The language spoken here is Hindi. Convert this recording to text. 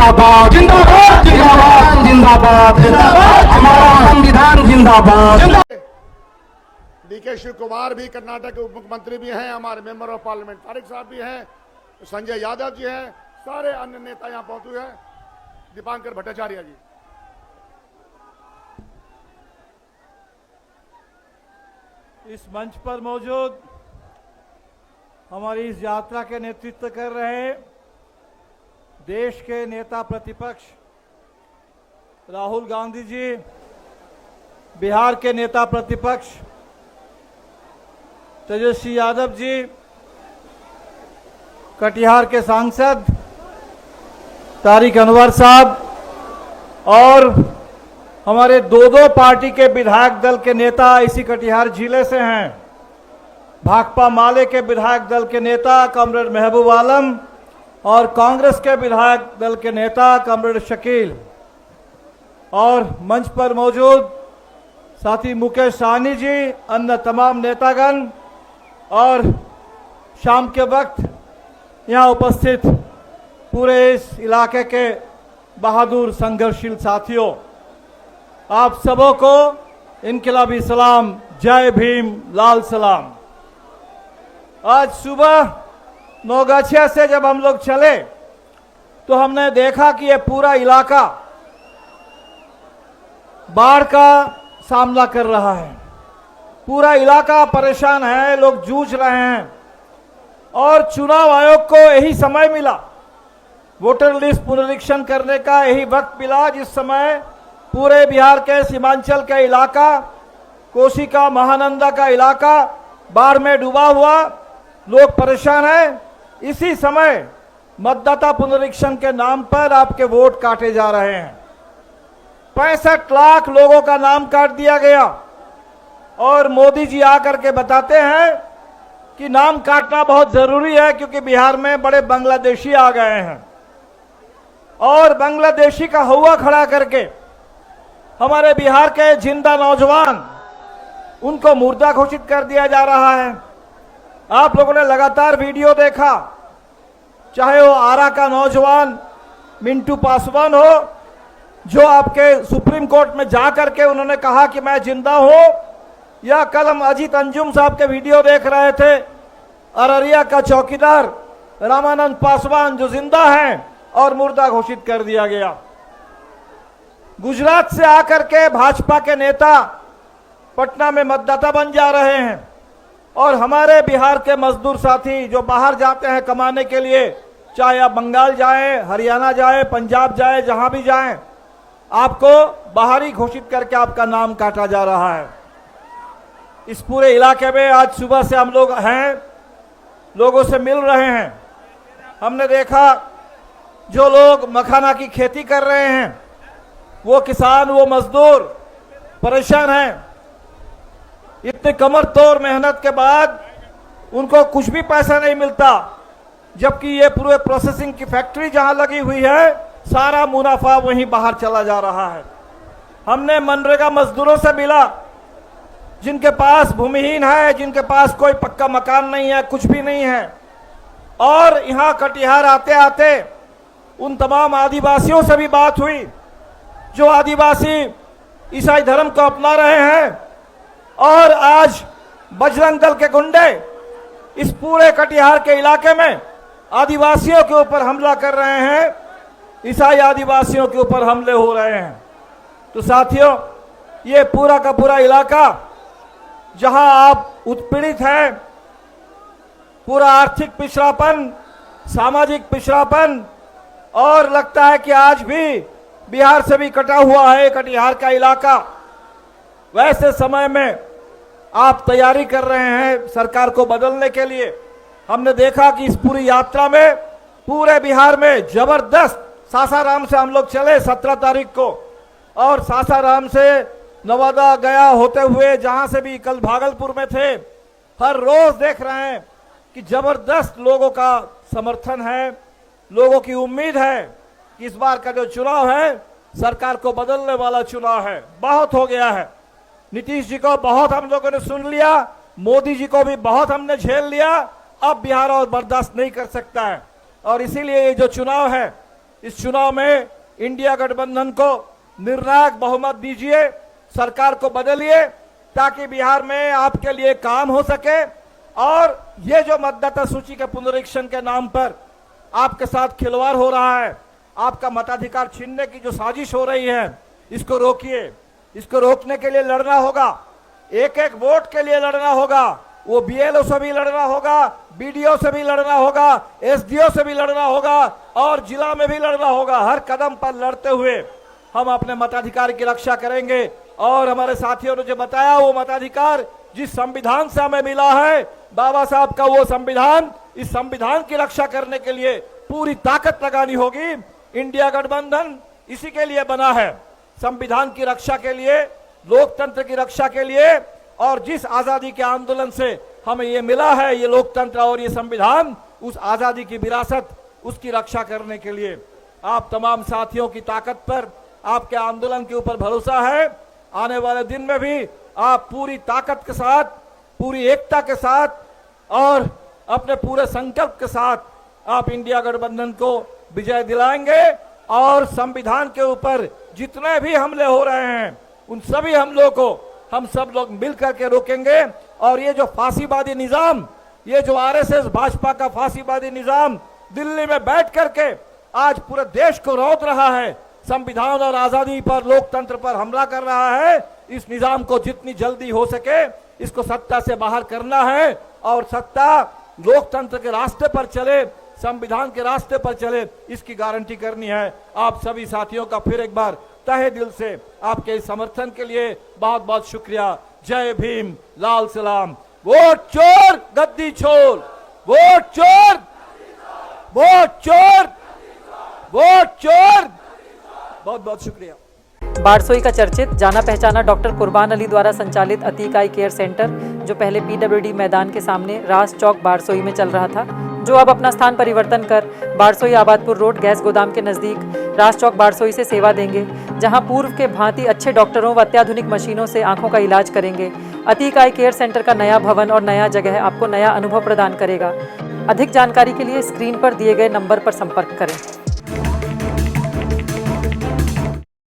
जिंदाबाद जिंदाबाद जिंदाबाद जिंदाबाद जिंदाबाद, हमारा संविधान जिंदाबाद। डीके शिव कुमार भी कर्नाटक के उप मुख्यमंत्री भी हैं, हमारे मेंबर ऑफ पार्लियामेंट तारिक साहब भी हैं, संजय यादव जी हैं, सारे अन्य नेता यहाँ पहुंचे हैं, दीपांकर भट्टाचार्य जी। इस मंच पर मौजूद हमारी इस यात्रा के नेतृत्व कर रहे देश के नेता प्रतिपक्ष राहुल गांधी जी, बिहार के नेता प्रतिपक्ष तेजस्वी यादव जी, कटिहार के सांसद तारिक अनवर साहब और हमारे दो पार्टी के विधायक दल के नेता इसी कटिहार जिले से हैं। भाकपा माले के विधायक दल के नेता कॉमरेड महबूब आलम और कांग्रेस के विधायक दल के नेता कॉमरेड शकील और मंच पर मौजूद साथी मुकेश सहनी जी, अन्य तमाम नेतागण और शाम के वक्त यहाँ उपस्थित पूरे इस इलाके के बहादुर संघर्षशील साथियों, आप सबों को इनकलाबी सलाम, जय भीम, लाल सलाम। आज सुबह नौगाछिया से जब हम लोग चले तो हमने देखा कि ये पूरा इलाका बाढ़ का सामना कर रहा है, पूरा इलाका परेशान है, लोग जूझ रहे हैं और चुनाव आयोग को यही समय मिला, वोटर लिस्ट पुनरीक्षण करने का यही वक्त मिला जिस समय पूरे बिहार के सीमांचल का इलाका, कोसी का, महानंदा का इलाका बाढ़ में डूबा हुआ, लोग परेशान हैं। इसी समय मतदाता पुनरीक्षण के नाम पर आपके वोट काटे जा रहे हैं। 65 लाख लोगों का नाम काट दिया गया और मोदी जी आकर के बताते हैं कि नाम काटना बहुत जरूरी है क्योंकि बिहार में बड़े बांग्लादेशी आ गए हैं और बांग्लादेशी का हौवा खड़ा करके हमारे बिहार के जिंदा नौजवान उनको मुर्दा घोषित कर दिया जा रहा है। आप लोगों ने लगातार वीडियो देखा, चाहे वो आरा का नौजवान मिंटू पासवान हो जो आपके सुप्रीम कोर्ट में जा करके उन्होंने कहा कि मैं जिंदा हूं, या कल हम अजीत अंजुम साहब के वीडियो देख रहे थे, अररिया का चौकीदार रामानंद पासवान जो जिंदा हैं और मुर्दा घोषित कर दिया गया। गुजरात से आकर के भाजपा के नेता पटना में मतदाता बन जा रहे हैं और हमारे बिहार के मजदूर साथी जो बाहर जाते हैं कमाने के लिए, चाहे आप बंगाल जाएं, हरियाणा जाएं, पंजाब जाएं, जहां भी जाएं, आपको बाहरी घोषित करके आपका नाम काटा जा रहा है। इस पूरे इलाके में आज सुबह से हम लोग हैं, लोगों से मिल रहे हैं। हमने देखा जो लोग मखाना की खेती कर रहे हैं, वो किसान, वो मजदूर परेशान हैं। इतने कमर तोड़ मेहनत के बाद उनको कुछ भी पैसा नहीं मिलता, जबकि ये पूरे प्रोसेसिंग की फैक्ट्री जहां लगी हुई है, सारा मुनाफा वहीं बाहर चला जा रहा है। हमने मनरेगा मजदूरों से मिला जिनके पास भूमिहीन है, जिनके पास कोई पक्का मकान नहीं है, कुछ भी नहीं है, और यहाँ कटिहार आते आते उन तमाम आदिवासियों से भी बात हुई जो आदिवासी ईसाई धर्म को अपना रहे हैं और आज बजरंग दल के गुंडे इस पूरे कटिहार के इलाके में आदिवासियों के ऊपर हमला कर रहे हैं, ईसाई आदिवासियों के ऊपर हमले हो रहे हैं। तो साथियों, ये पूरा का पूरा इलाका जहां आप उत्पीड़ित हैं, पूरा आर्थिक पिछड़ापन, सामाजिक पिछड़ापन, और लगता है कि आज भी बिहार से भी कटा हुआ है कटिहार का इलाका। वैसे समय में आप तैयारी कर रहे हैं सरकार को बदलने के लिए। हमने देखा कि इस पूरी यात्रा में पूरे बिहार में जबरदस्त, सासाराम से हम लोग चले 17 तारीख को, और सासाराम से नवादा गया होते हुए जहां से भी कल भागलपुर में थे, हर रोज देख रहे हैं कि जबरदस्त लोगों का समर्थन है, लोगों की उम्मीद है कि इस बार का जो चुनाव है सरकार को बदलने वाला चुनाव है। बहुत हो गया है, नीतीश जी को बहुत हम लोगों ने सुन लिया, मोदी जी को भी बहुत हमने झेल लिया, अब बिहार और बर्दाश्त नहीं कर सकता है। और इसीलिए ये जो चुनाव है इस चुनाव में इंडिया गठबंधन को निर्णायक बहुमत दीजिए, सरकार को बदलिए, ताकि बिहार में आपके लिए काम हो सके। और ये जो मतदाता सूची के पुनरीक्षण के नाम पर आपके साथ खिलवाड़ हो रहा है, आपका मताधिकार छीनने की जो साजिश हो रही है, इसको रोकिए। इसको रोकने के लिए लड़ना होगा, एक एक वोट के लिए लड़ना होगा। वो बीएलओ से भी लड़ना होगा, बीडीओ से भी लड़ना होगा, एसडीओ से भी लड़ना होगा और जिला में भी लड़ना होगा। हर कदम पर लड़ते हुए हम अपने मताधिकार की रक्षा करेंगे। और हमारे साथियों ने जो बताया, वो मताधिकार जिस संविधान से हमें मिला है, बाबा साहब का वो संविधान, इस संविधान की रक्षा करने के लिए पूरी ताकत लगानी होगी। इंडिया गठबंधन इसी के लिए बना है, संविधान की रक्षा के लिए, लोकतंत्र की रक्षा के लिए। और जिस आजादी के आंदोलन से हमें ये मिला है, ये लोकतंत्र और ये संविधान, उस आजादी की विरासत, उसकी रक्षा करने के लिए आप तमाम साथियों की ताकत पर, आपके आंदोलन के ऊपर भरोसा है। आने वाले दिन में भी आप पूरी ताकत के साथ, पूरी एकता के साथ और अपने पूरे संकल्प के साथ आप इंडिया गठबंधन को विजय दिलाएंगे। और संविधान के ऊपर जितने भी हमले हो रहे हैं, उन सभी हमलों को हम सब लोग मिलकर के रोकेंगे। और ये जो फांसीवादी निजाम, ये जो आरएसएस भाजपा का फांसीवादी निजाम दिल्ली में बैठ करके आज पूरे देश को रौंद रहा है, संविधान और आजादी पर, लोकतंत्र पर हमला कर रहा है, इस निजाम को जितनी जल्दी हो सके इसको सत्ता से बाहर करना है। और सत्ता लोकतंत्र के रास्ते पर चले, संविधान के रास्ते पर चले, इसकी गारंटी करनी है। आप सभी साथियों का फिर एक बार तहे दिल से आपके इस समर्थन के लिए बहुत बहुत शुक्रिया। जय भीम, लाल सलाम। वोट चोर गद्दी छोड़, वोट चोर, वोट चोर, वोट चोर। बहुत बहुत शुक्रिया। बारसोई का चर्चित जाना पहचाना डॉक्टर कुर्बान अली द्वारा संचालित अतीक आई केयर सेंटर, जो पहले पीडब्ल्यूडी मैदान के सामने रास चौक बारसोई में चल रहा था, जो अब अपना स्थान परिवर्तन कर बारसोई आबादपुर रोड गैस गोदाम के नज़दीक रास चौक बारसोई से सेवा देंगे, जहां पूर्व के भांति अच्छे डॉक्टरों व अत्याधुनिक मशीनों से आंखों का इलाज करेंगे। अतीक आई केयर सेंटर का नया भवन और नया जगह आपको नया अनुभव प्रदान करेगा। अधिक जानकारी के लिए स्क्रीन पर दिए गए नंबर पर संपर्क करें।